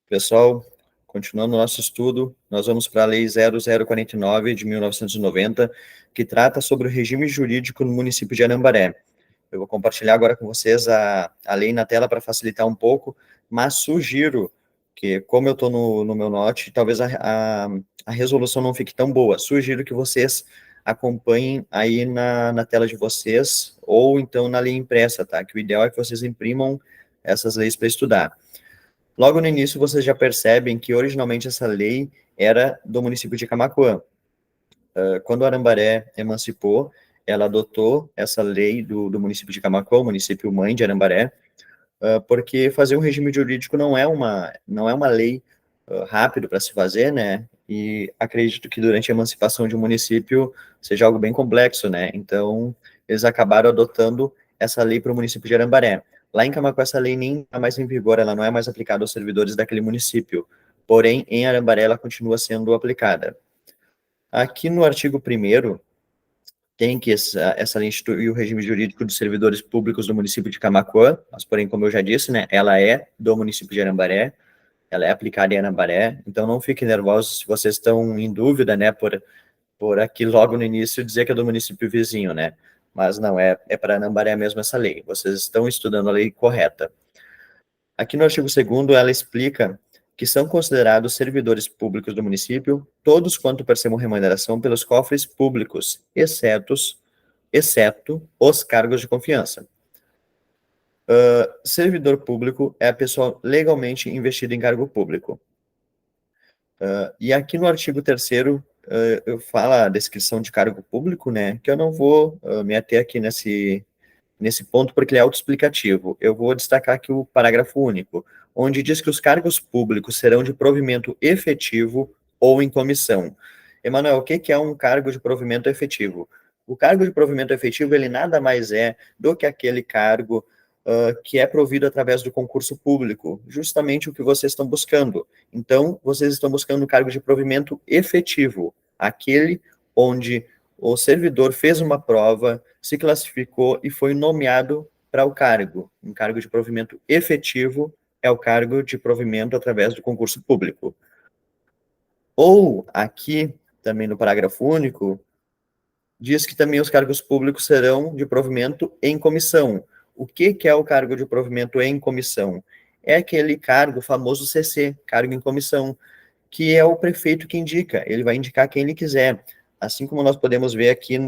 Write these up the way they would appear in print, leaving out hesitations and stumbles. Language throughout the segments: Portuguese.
Pessoal, continuando o nosso estudo, nós vamos para a Lei 0049 de 1990, que trata sobre o regime jurídico no município de Arambaré. Eu vou compartilhar agora com vocês a lei na tela para facilitar um pouco, mas sugiro que, como eu estou no meu note, talvez a resolução não fique tão boa. Sugiro que vocês acompanhem aí na tela de vocês, ou então na lei impressa, tá? Que o ideal é que vocês imprimam essas leis para estudar. Logo no início, vocês já percebem que originalmente essa lei era do município de Camaquã. Quando Arambaré emancipou, ela adotou essa lei do município de Camaquã, o município mãe de Arambaré, porque fazer um regime jurídico não é uma lei rápido para se fazer, né? E acredito que durante a emancipação de um município seja algo bem complexo, né? Então, eles acabaram adotando essa lei para o município de Arambaré. Lá em Camaquã, essa lei nem está mais em vigor, ela não é mais aplicada aos servidores daquele município. Porém, em Arambaré, ela continua sendo aplicada. Aqui no artigo 1º, tem que essa lei institui o regime jurídico dos servidores públicos do município de Camaquã, mas, porém, como eu já disse, né, ela é do município de Arambaré, ela é aplicada em Arambaré, então não fiquem nervosos se vocês estão em dúvida, né, por aqui logo no início dizer que é do município vizinho, né, mas não, é para Arambaré mesmo essa lei, vocês estão estudando a lei correta. Aqui no artigo 2º, ela explica que são considerados servidores públicos do município todos quanto percebam remuneração pelos cofres públicos, exceto os cargos de confiança. Servidor público é a pessoa legalmente investida em cargo público. E aqui no artigo 3º, eu falo a descrição de cargo público, né, que eu não vou me ater aqui nesse ponto, porque ele é autoexplicativo. Eu vou destacar aqui o parágrafo único, onde diz que os cargos públicos serão de provimento efetivo ou em comissão. Emanuel, o que é um cargo de provimento efetivo? O cargo de provimento efetivo, ele nada mais é do que aquele cargo que é provido através do concurso público, justamente o que vocês estão buscando. Então, vocês estão buscando um cargo de provimento efetivo, aquele onde o servidor fez uma prova, se classificou e foi nomeado para o cargo. Um cargo de provimento efetivo é o cargo de provimento através do concurso público. Ou, aqui, também no parágrafo único, diz que também os cargos públicos serão de provimento em comissão. O que é o cargo de provimento em comissão? É aquele cargo famoso CC, cargo em comissão, que é o prefeito que indica, ele vai indicar quem ele quiser. Assim como nós podemos ver aqui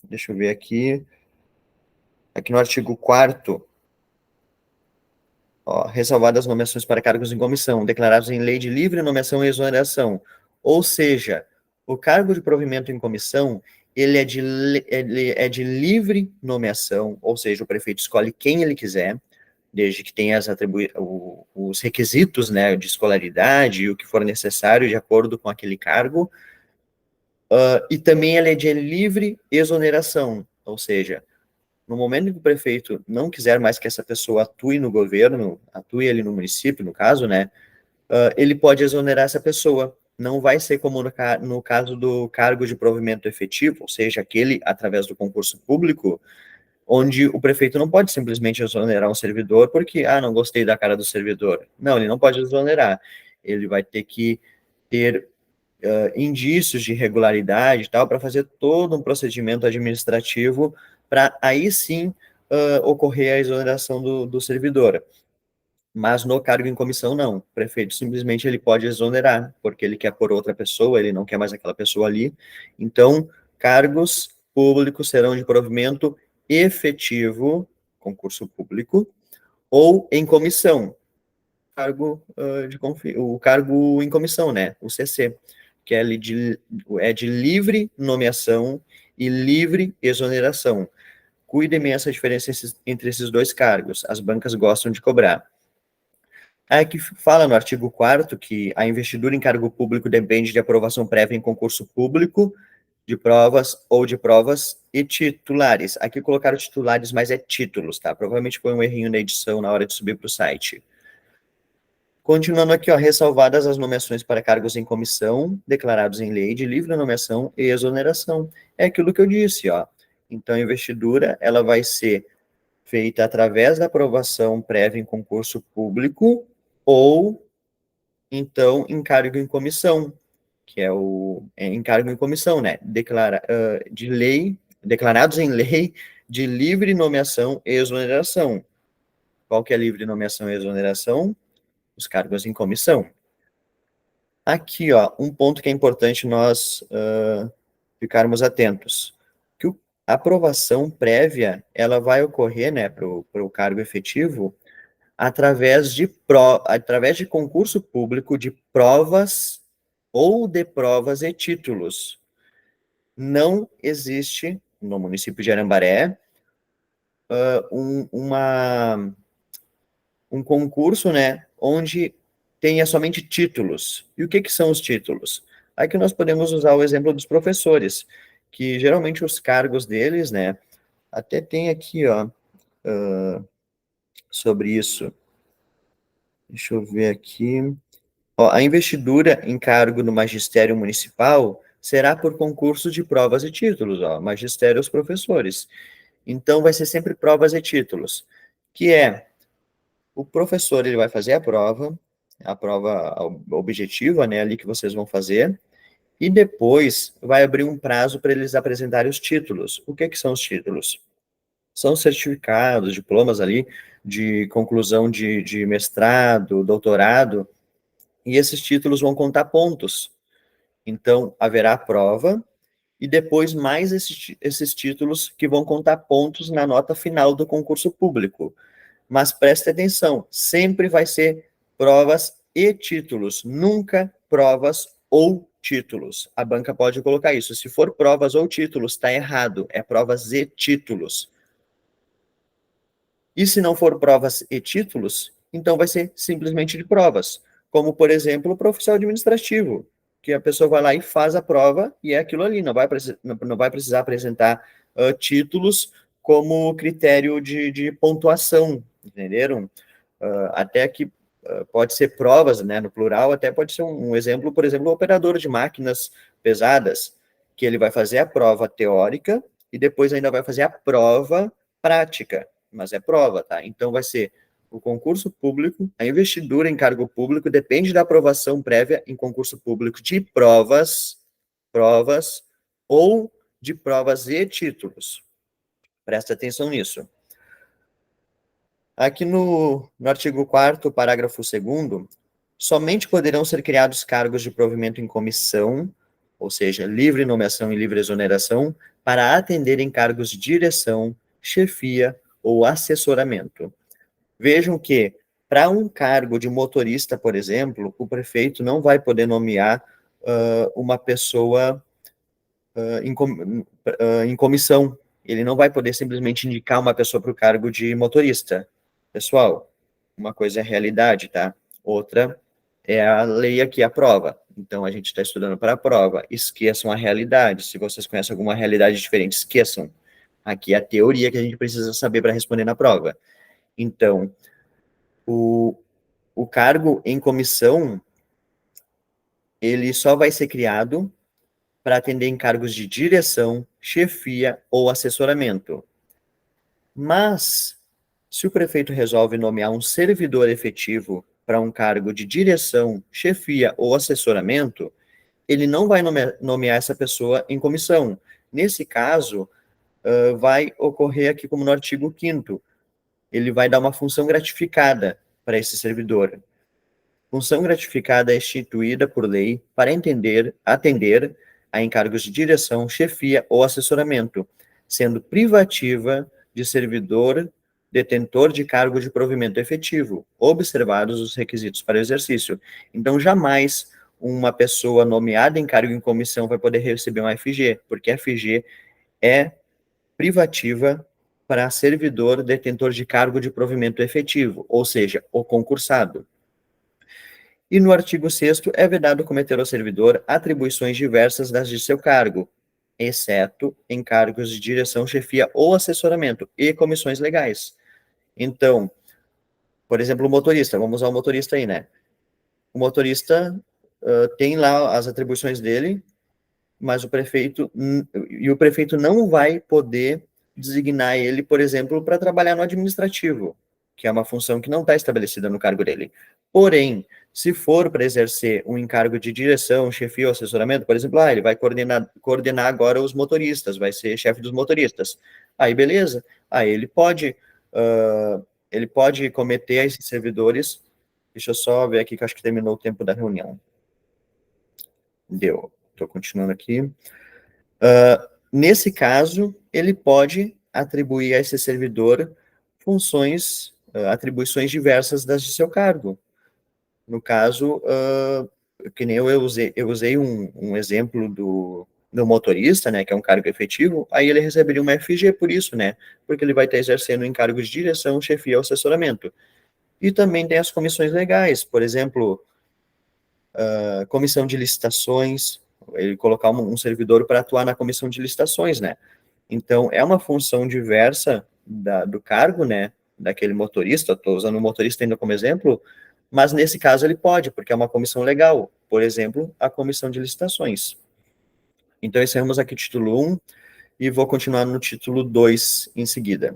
deixa eu ver aqui no artigo 4º, ressalvadas as nomeações para cargos em comissão, declarados em lei de livre nomeação e exoneração. Ou seja, o cargo de provimento em comissão, ele é de livre nomeação, ou seja, o prefeito escolhe quem ele quiser, desde que tenha os requisitos, né, de escolaridade e o que for necessário de acordo com aquele cargo, e também ele é de livre exoneração, ou seja, no momento em que o prefeito não quiser mais que essa pessoa atue no governo, atue ali no município, no caso, né, ele pode exonerar essa pessoa. Não vai ser como no caso do cargo de provimento efetivo, ou seja, aquele através do concurso público, onde o prefeito não pode simplesmente exonerar um servidor porque, não gostei da cara do servidor. Não, ele não pode exonerar. Ele vai ter que ter indícios de irregularidade e tal, para fazer todo um procedimento administrativo para aí sim ocorrer a exoneração do servidor. Mas no cargo em comissão, não. O prefeito simplesmente ele pode exonerar, porque ele quer pôr outra pessoa, ele não quer mais aquela pessoa ali. Então, cargos públicos serão de provimento efetivo, concurso público, ou em comissão, o cargo em comissão, né? O CC, que é de livre nomeação e livre exoneração. Cuidem bem essa diferença entre esses dois cargos, as bancas gostam de cobrar. Aí que fala no artigo 4º que a investidura em cargo público depende de aprovação prévia em concurso público, de provas e titulares. Aqui colocaram titulares, mas é títulos, tá? Provavelmente foi um errinho na edição na hora de subir para o site. Continuando aqui, ressalvadas as nomeações para cargos em comissão, declarados em lei de livre nomeação e exoneração. É aquilo que eu disse, Então, a investidura, ela vai ser feita através da aprovação prévia em concurso público ou, então, encargo em comissão, que é o encargo em comissão, né? De lei, declarados em lei de livre nomeação e exoneração. Qual que é a livre nomeação e exoneração? Os cargos em comissão. Aqui, ó, um ponto que é importante nós ficarmos atentos, que a aprovação prévia, ela vai ocorrer, né, para o cargo efetivo, através de concurso público de provas ou de provas e títulos. Não existe, no município de Arambaré, um concurso, né, onde tenha somente títulos. E o que são os títulos? Aqui nós podemos usar o exemplo dos professores, que geralmente os cargos deles, né, até tem aqui, ó, sobre isso. Deixa eu ver aqui. Ó, a investidura em cargo no magistério municipal será por concurso de provas e títulos, ó, magistério aos professores. Então, vai ser sempre provas e títulos, que é, o professor, ele vai fazer a prova objetiva, né, ali que vocês vão fazer, e depois vai abrir um prazo para eles apresentarem os títulos. O que são os títulos? São certificados, diplomas ali, de conclusão de mestrado, doutorado, e esses títulos vão contar pontos. Então, haverá a prova, e depois mais esses títulos que vão contar pontos na nota final do concurso público. Mas preste atenção, sempre vai ser provas e títulos, nunca provas ou títulos. A banca pode colocar isso. Se for provas ou títulos, está errado. É provas e títulos. E se não for provas e títulos, então vai ser simplesmente de provas. Como, por exemplo, o profissional administrativo, que a pessoa vai lá e faz a prova e é aquilo ali, não vai precisar apresentar títulos como critério de pontuação, entenderam? Até que pode ser provas, né, no plural, até pode ser um exemplo, por exemplo, o operador de máquinas pesadas, que ele vai fazer a prova teórica e depois ainda vai fazer a prova prática, mas é prova, tá? Então vai ser o concurso público, a investidura em cargo público depende da aprovação prévia em concurso público de provas ou de provas e títulos. Presta atenção nisso. Aqui no artigo 4º, parágrafo 2º, somente poderão ser criados cargos de provimento em comissão, ou seja, livre nomeação e livre exoneração, para atender em cargos de direção, chefia ou assessoramento. Vejam que, para um cargo de motorista, por exemplo, o prefeito não vai poder nomear uma pessoa em comissão. Ele não vai poder simplesmente indicar uma pessoa para o cargo de motorista. Pessoal, uma coisa é a realidade, tá? Outra é a lei aqui, a prova. Então, a gente está estudando para a prova. Esqueçam a realidade. Se vocês conhecem alguma realidade diferente, esqueçam. Aqui é a teoria que a gente precisa saber para responder na prova. Então, o cargo em comissão, ele só vai ser criado para atender em cargos de direção, chefia ou assessoramento. Mas, se o prefeito resolve nomear um servidor efetivo para um cargo de direção, chefia ou assessoramento, ele não vai nomear essa pessoa em comissão. Nesse caso, vai ocorrer aqui como no artigo 5º, ele vai dar uma função gratificada para esse servidor. Função gratificada é instituída por lei para atender a encargos de direção, chefia ou assessoramento, sendo privativa de servidor detentor de cargo de provimento efetivo, observados os requisitos para o exercício. Então, jamais uma pessoa nomeada em cargo em comissão vai poder receber um FG, porque FG é privativa para servidor detentor de cargo de provimento efetivo, ou seja, o concursado. E no artigo 6º, é vedado cometer ao servidor atribuições diversas das de seu cargo, exceto em cargos de direção, chefia ou assessoramento e comissões legais. Então, por exemplo, o motorista, vamos usar o motorista aí, né? O motorista tem lá as atribuições dele, mas o prefeito não vai poder designar ele, por exemplo, para trabalhar no administrativo, que é uma função que não está estabelecida no cargo dele. Porém, se for para exercer um encargo de direção, chefia ou assessoramento, por exemplo, ele vai coordenar agora os motoristas, vai ser chefe dos motoristas. Aí, beleza. Aí ele pode cometer a esses servidores. Deixa eu só ver aqui que eu acho que terminou o tempo da reunião. Deu. Estou continuando aqui. Nesse caso, ele pode atribuir a esse servidor funções, atribuições diversas das de seu cargo. No caso, que nem eu usei um exemplo do motorista, né, que é um cargo efetivo, aí ele receberia uma FG por isso, né, porque ele vai estar exercendo encargo de direção, chefia ou assessoramento. E também tem as comissões legais, por exemplo, comissão de licitações, ele colocar um servidor para atuar na comissão de licitações, né. Então, é uma função diversa do cargo, né, daquele motorista, estou usando o motorista ainda como exemplo, mas nesse caso ele pode, porque é uma comissão legal, por exemplo, a comissão de licitações. Então, encerramos aqui o título 1 e vou continuar no título 2 em seguida.